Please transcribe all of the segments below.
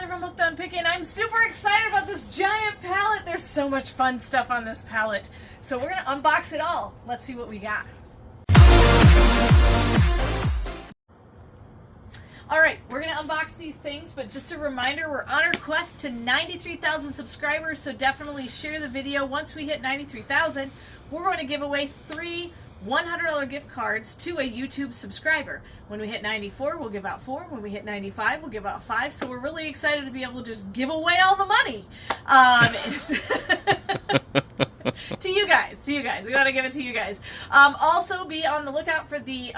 Reseller from Hooked on Pickin. I'm super excited about this giant pallet. There's so much fun stuff on this pallet. So we're going to unbox it all. Let's see what we got. Alright, we're going to unbox these things, but just a reminder, we're on our quest to 93,000 subscribers, so definitely share the video. Once we hit 93,000, we're going to give away 3 $100 gift cards to a YouTube subscriber. When we hit 94, we'll give out 4. When we hit 95, we'll give out 5. So we're really excited to be able to just give away all the money. To you guys. We want to give it to you guys. Also, be on the lookout for the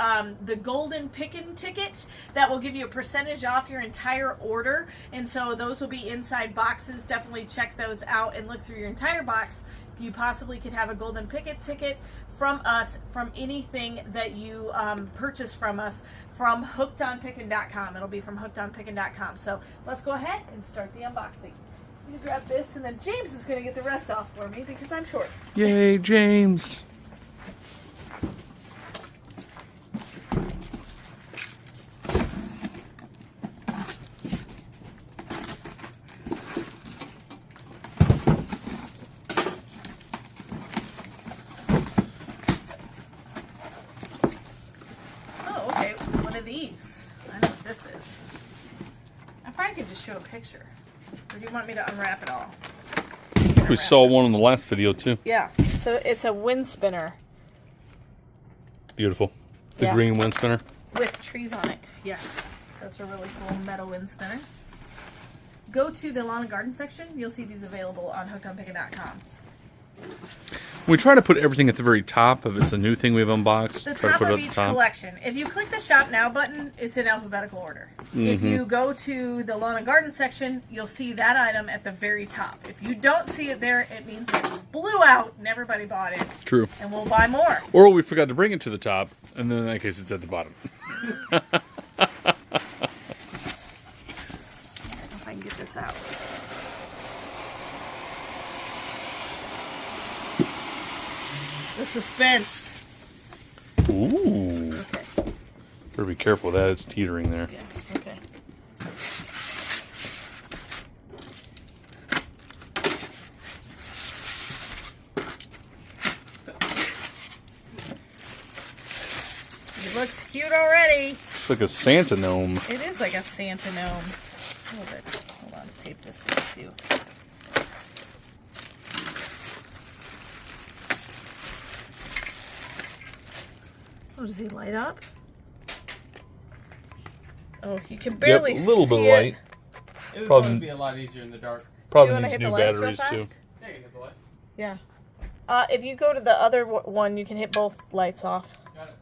golden Pickin ticket that will give you a percentage off your entire order. And so those will be inside boxes. Definitely check those out and look through your entire box. You possibly could have a golden Pickin ticket from us, from anything that you purchase from us from hookedonpickin.com. It'll be from hookedonpickin.com. So let's go ahead and start the unboxing. I'm going to grab this, and then James is going to get the rest off for me because I'm short. Yay, James. Oh, okay. One of these. I know what this is. I probably could just show a picture. Or do you want me to unwrap it all? We saw one in the last video too. Yeah. So it's a wind spinner. Beautiful. The green wind spinner. With trees on it. Yes. So that's a really cool metal wind spinner. Go to the lawn and garden section. You'll see these available on hookedonpickin.com. We try to put everything at the very top. If it's a new thing we've unboxed, The try to top put it of at the each top. collection. If you click the Shop Now button, it's in alphabetical order. If you go to the lawn and garden section, you'll see that item at the very top. If you don't see it there, it means it blew out and everybody bought it. True. And we'll buy more. Or we forgot to bring it to the top, and then in that case it's at the bottom. If I can get this out. The suspense. Ooh. Okay. Better be careful with that. It's teetering there. Yeah, okay. It looks cute already. It's like a Santa gnome. It is like a Santa gnome. A little bit. Hold on, let's tape this here too. Oh, does he light up? Oh, you can barely see a little bit of it. light. It would Probably probably be a lot easier in the dark. Do you Probably want to needs hit new the lights real batteries too. fast? Yeah, you can hit the lights. Yeah. If you go to the other one, you can hit both lights off. Got it.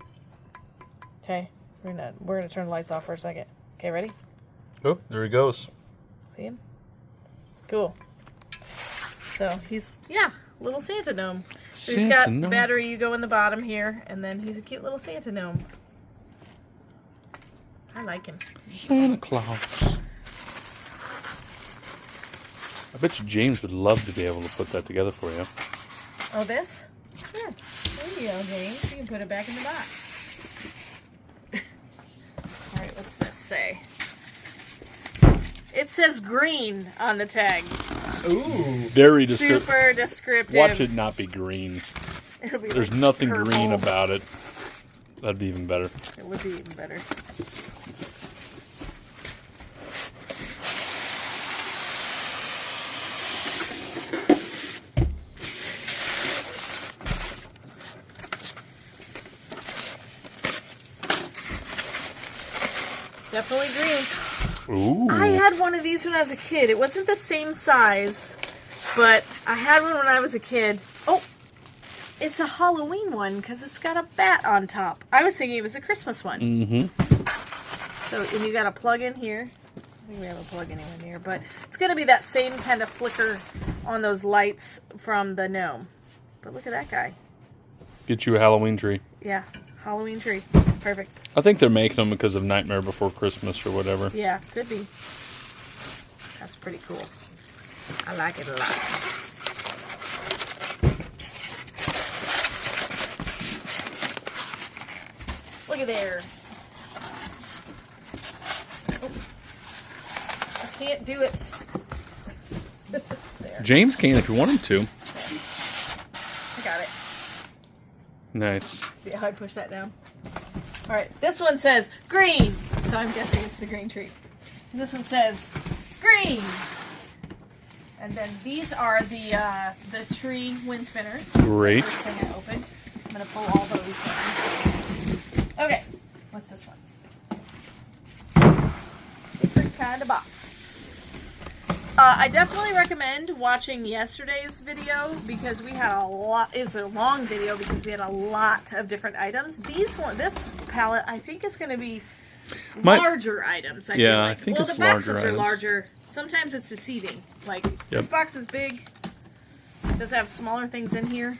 Okay, we're gonna turn the lights off for a second. Okay, ready? Oh, there he goes. See him? Cool. So he's little Santa gnome. So he's got Santa gnome. battery. You go in the bottom here, and then he's a cute little Santa gnome. I like him. Santa Claus. I bet you James would love to be able to put that together for you. Oh, this? Sure. There you go, James. You can put it back in the box. All right, what's this say? It says green on the tag. Ooh. Very descriptive. Super descriptive. Watch it not be green. It'll be There's like nothing purple. green about it. That'd be even better. It would be even better. Definitely green. Ooh. I had one of these when I was a kid. It wasn't the same size, but I had one when I was a kid. Oh, it's a Halloween one because it's got a bat on top. I was thinking it was a Christmas one. Mm-hmm. So, and you got a plug in here. I think we have a plug in here, but it's going to be that same kind of flicker on those lights from the gnome. But look at that guy. Get you a Halloween tree. Yeah, Halloween tree. Perfect. I think they're making them because of Nightmare Before Christmas or whatever. Yeah, could be. That's pretty cool. I like it a lot. Look at there. Oh. can't do it. There. James can if you want him to. I got it. Nice. See how I push that down? All right. This one says green, so I'm guessing it's the green tree. And this one says green. And then these are the tree wind spinners. Great. The first thing I opened. I'm gonna pull all those down. Okay. What's this one? Different kind of box. I definitely recommend watching yesterday's video because we had a lot. It's a long video because we had a lot of different items. This palette, I think, is going to be larger items. I feel like. I think well, it's the boxes larger are items. larger. Sometimes it's deceiving. Like this box is big. Does it have smaller things in here?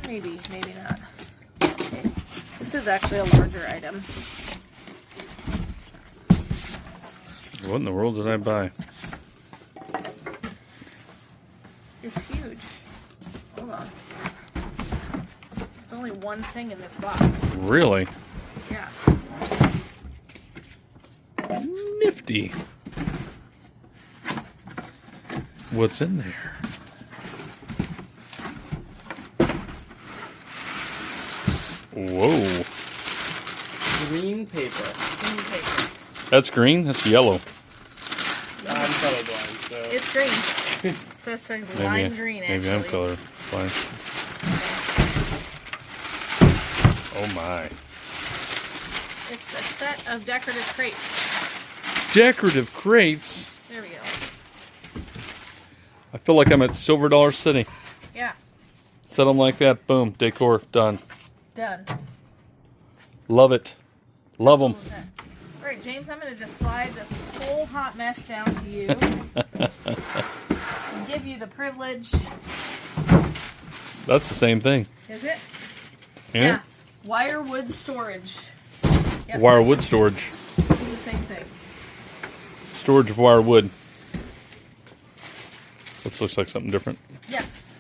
Maybe, maybe not. Okay. This is actually a larger item. What in the world did I buy? It's huge. Hold on. There's only one thing in this box. Really? Yeah. Nifty. What's in there? Whoa. Green paper. Green paper. That's green? That's yellow. I'm colorblind, so. It's green. So it's a lime green, actually. Maybe I'm colorblind. Oh my. It's a set of decorative crates. Decorative crates? There we go. I feel like I'm at Silver Dollar City. Yeah. Set them like that. Boom. Decor. Done. Done. Love it. Love them. Okay. All right, James, I'm going to just slide this whole hot mess down to you. And give you the privilege. That's the same thing. Is it? Yeah. Wire wood storage. Yep, Wire wood storage. This is the same thing. Storage of wire wood. This looks like something different. Yes.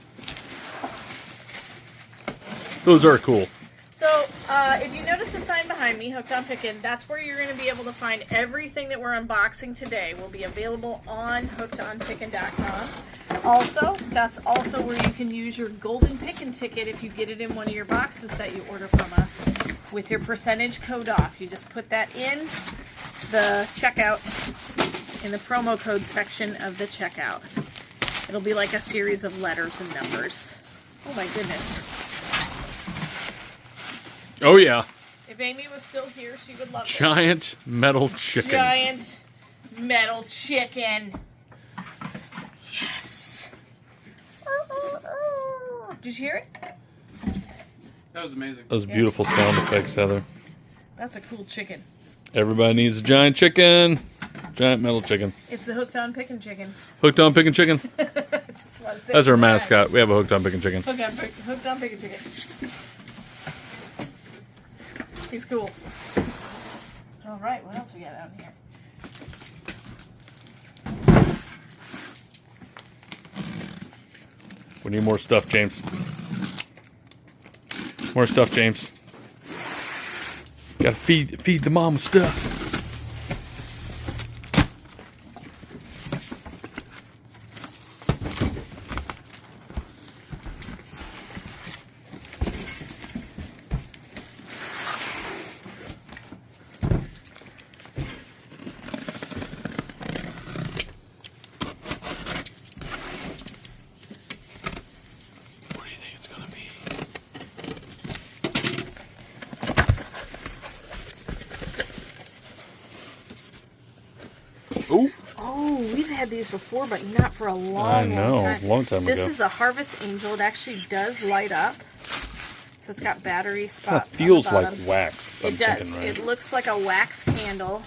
Those are cool. So, if you notice the sign behind me, Hooked on Pickin, that's where you're going to be able to find everything that we're unboxing today. Will be available on hookedonpickin.com. Also, that's also where you can use your golden Pickin ticket if you get it in one of your boxes that you order from us with your percentage code off. You just put that in the checkout, in the promo code section of the checkout. It'll be like a series of letters and numbers. Oh my goodness. Oh, yeah. If Amy was still here, she would love Giant metal chicken. Giant metal chicken. Yes. Did you hear it? That was amazing. Those beautiful sound effects, Heather. That's a cool chicken. Everybody needs a giant chicken. Giant metal chicken. It's the Hooked on Pickin chicken. Hooked on Pickin' Chicken. Just wanna say That's our that. mascot. We have a Hooked on Pickin' Chicken. Hooked on Pickin chicken. He's cool. All right, what else we got out here? We need more stuff, James. More stuff, James. Gotta feed the mom stuff. What do you think it's gonna be? Oh, Oh, we've had these before, but not for a long, long time This ago. is a Harvest Angel. It actually does light up. So it's got battery spots. It feels on the like bottom. wax. It does. It looks like a wax candle.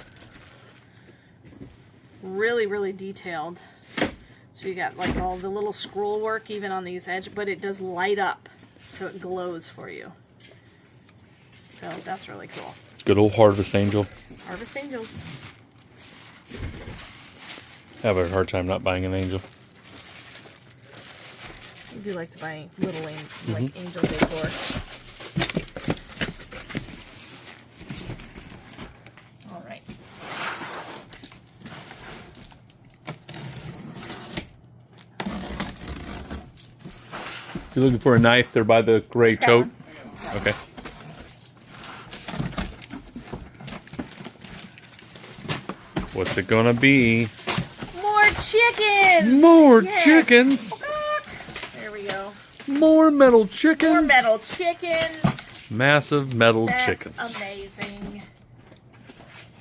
Really, really detailed. So you got like all the little scroll work even on these edges, but it does light up. So it glows for you. So that's really cool. Good old Harvest Angel. Harvest Angels. I have a hard time not buying an angel. I do like to buy little like angel decor. All right. you're looking for a knife, they're by the gray He's got tote. one. Okay. What's it gonna be? More chickens! More Yes. chickens! There we go. More metal chickens! More metal chickens. Massive metal That's chickens. amazing.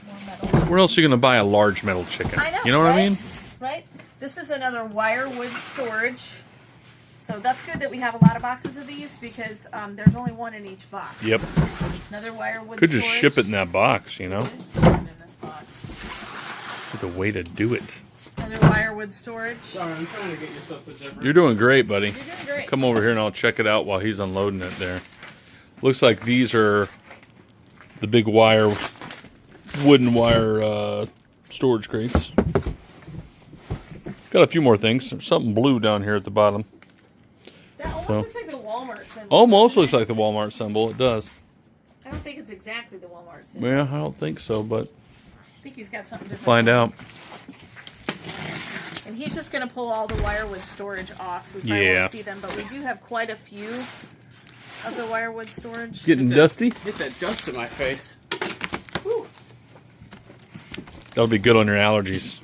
More metal. Where else are you gonna buy a large metal chicken? I know. You know what right? I mean? Right? This is another wire wood storage. So that's good that we have a lot of boxes of these because there's only one in each box. Yep. Another wire wood Could storage. just ship it in that box, you know? In this box. The way to do it. Another wire wood storage. Sorry, I'm trying to get your stuff to different. You're doing great, buddy. You're doing great. Come over here and I'll check it out while he's unloading it there. Looks like these are the big wire, wooden wire storage crates. Got a few more things. There's something blue down here at the bottom. That almost So- looks like the Walmart symbol. Almost doesn't looks it? like the Walmart symbol. It does. I don't think it's exactly the Walmart symbol. Well, I don't think so, but I think he's got something different. find out. And he's just going to pull all the wirewood storage off. We probably Yeah. won't see them, but we do have quite a few of the wirewood storage. Getting dusty? Get that dust in my face. Whew. That'll be good on your allergies.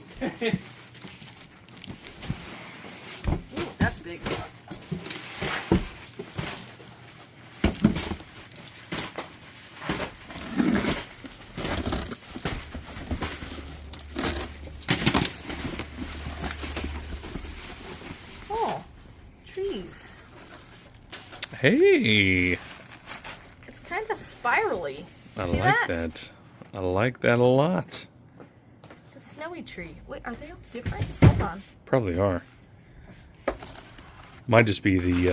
Ooh, that's big. Oh, trees. Hey, It's kind of spirally. I See like that. I like that a lot. It's a snowy tree. Wait, are they all different? Hold on. Probably are. Might just be the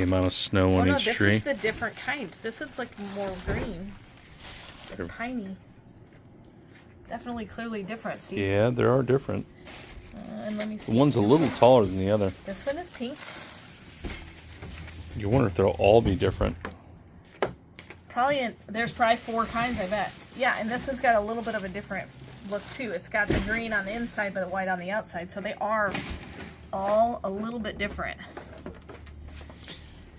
amount of snow Oh on no, each this tree. is the different kind. This is like more green. They're piney. Definitely clearly different. See? Yeah, they are different. And let me see. The one's a little taller than the other. This one is pink. You wonder if they'll all be different. There's probably 4 kinds, I bet. Yeah, and this one's got a little bit of a different look too. It's got the green on the inside but the white on the outside. So they are all a little bit different.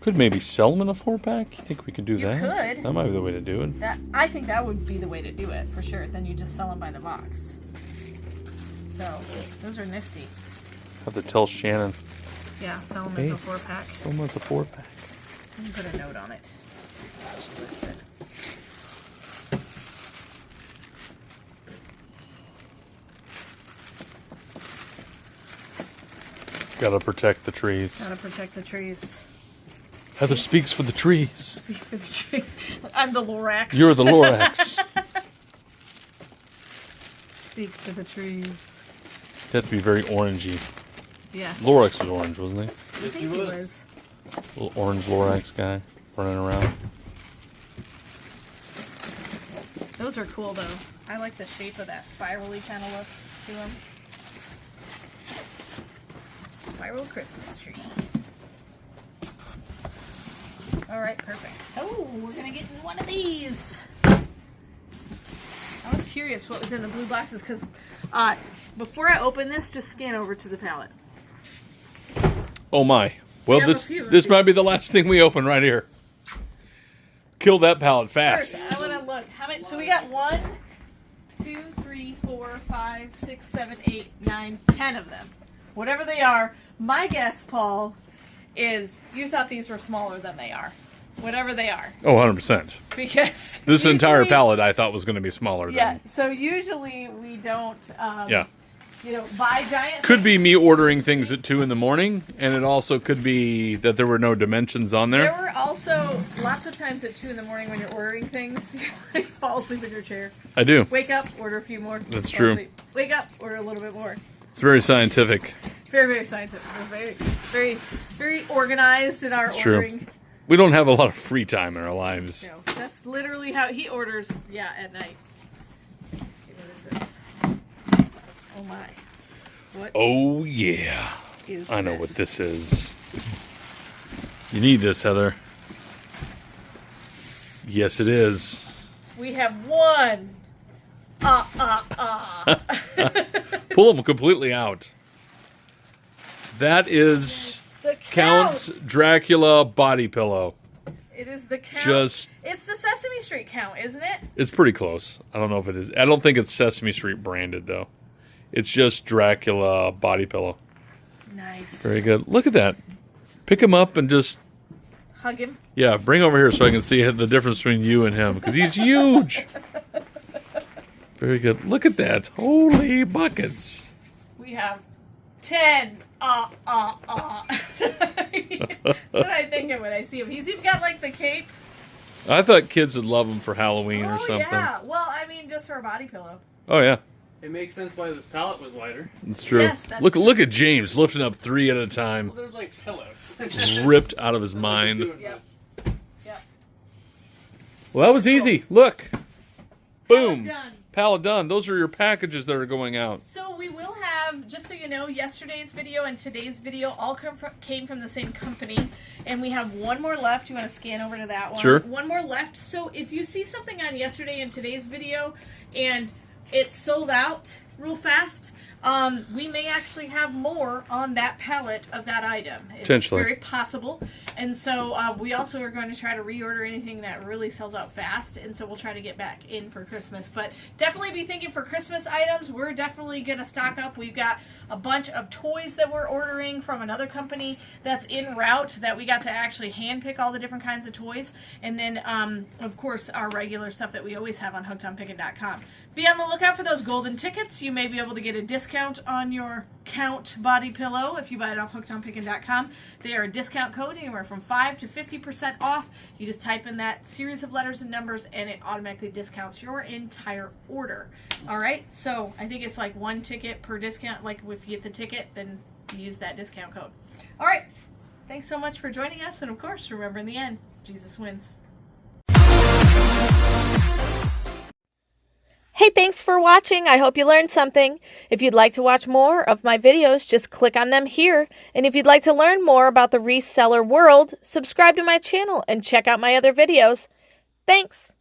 Could maybe sell them in a 4-pack? You think we could do You that? could. That might be the way to do it. I think that would be the way to do it for sure. Then you just sell them by the box. So those are nifty. Have to tell Shannon. Yeah, sell them Hey. as a 4-pack. Sell them as a 4-pack. Let me put a note on it. Listen. Gotta protect the trees. Gotta protect the trees. Heather speaks for the trees. Speak for the tree. I'm the Lorax. You're the Lorax. Speak for the trees. That to be very orangey. Yes. Lorax was orange, wasn't he? I think he was. Little orange Lorax guy running around. Those are cool though. I like the shape of that spirally kind of look to them. Spiral Christmas tree. All right, perfect. Oh, we're gonna get in one of these. I was curious what was in the blue boxes because before I open this, just scan over to the pallet. Oh my. Well, have a this few of this might be these. the last thing we open right here. Kill that pallet fast. First, I want to look. How many? So we got 1, 2, 3, 4, 5, 6, 7, 8, 9, 10 of them. Whatever they are. My guess, Paul, is you thought these were smaller than they are. Whatever they are. Oh, 100%. Because This entire usually- pallet I thought was going to be smaller Yeah. than. So usually we don't. Yeah. Buy giant. Could be me ordering things at 2 in the morning, and it also could be that there were no dimensions on There there. were also lots of times at 2 in the morning when you're ordering things, you fall asleep in your chair. I do. Wake up, order a few more. That's fall true. asleep. Wake up, order a little bit more. It's very scientific. Very, very scientific. We're very, very, very organized in our It's true. ordering. We don't have a lot of free time in our lives. No, that's literally how he orders. Yeah, at night. Okay, what is this? Oh my! What Oh, yeah. is I know what this is. You need this, Heather. Yes, it is. We have one. Pull them completely out. That is The Count Dracula body pillow. It is the Count. It's the Sesame Street Count, isn't it? It's pretty close. I don't know if it is. I don't think it's Sesame Street branded, though. It's just Dracula body pillow. Nice. Very good. Look at that. Pick him up and just... Hug him. Yeah, bring over here so I can see the difference between you and him, because he's huge. Very good. Look at that. Holy buckets. We have 10. That's what I think of when I see him. He's even got like the cape. I thought kids would love him for Halloween or something. Yeah. Well, I mean, just for a body pillow. Oh, yeah. It makes sense why this pallet was lighter. It's true. Yes, that's look true. Look at James lifting up 3 at a time. Well, they're like pillows. Ripped out of his mind. Yep. Yep. Well, that was easy. Look. Boom. Pallet done. Pallet done. Those are your packages that are going out. So we will have, just so you know, yesterday's video and today's video all came from the same company. And we have one more left. You want to scan over to that one? Sure. One more left. So if you see something on yesterday and today's video and it's sold out real fast, we may actually have more on that pallet of that item. It's Potentially. very possible. And so we also are going to try to reorder anything that really sells out fast. And so we'll try to get back in for Christmas. But definitely be thinking for Christmas items. We're definitely going to stock up. We've got a bunch of toys that we're ordering from another company that's en route that we got to actually handpick all the different kinds of toys. And then, of course, our regular stuff that we always have on hookedonpickin.com. Be on the lookout for those golden tickets. You may be able to get a discount on your Count body pillow if you buy it off hookedonpickin.com. They are a discount code anywhere from 5 to 50% off. You just type in that series of letters and numbers and it automatically discounts your entire order. All right, so I think it's like 1 ticket per discount. Like if you get the ticket, then you use that discount code. All right, thanks so much for joining us, and of course, remember in the end, Jesus wins. Hey, thanks for watching. I hope you learned something. If you'd like to watch more of my videos, just click on them here. And if you'd like to learn more about the reseller world, subscribe to my channel and check out my other videos. Thanks.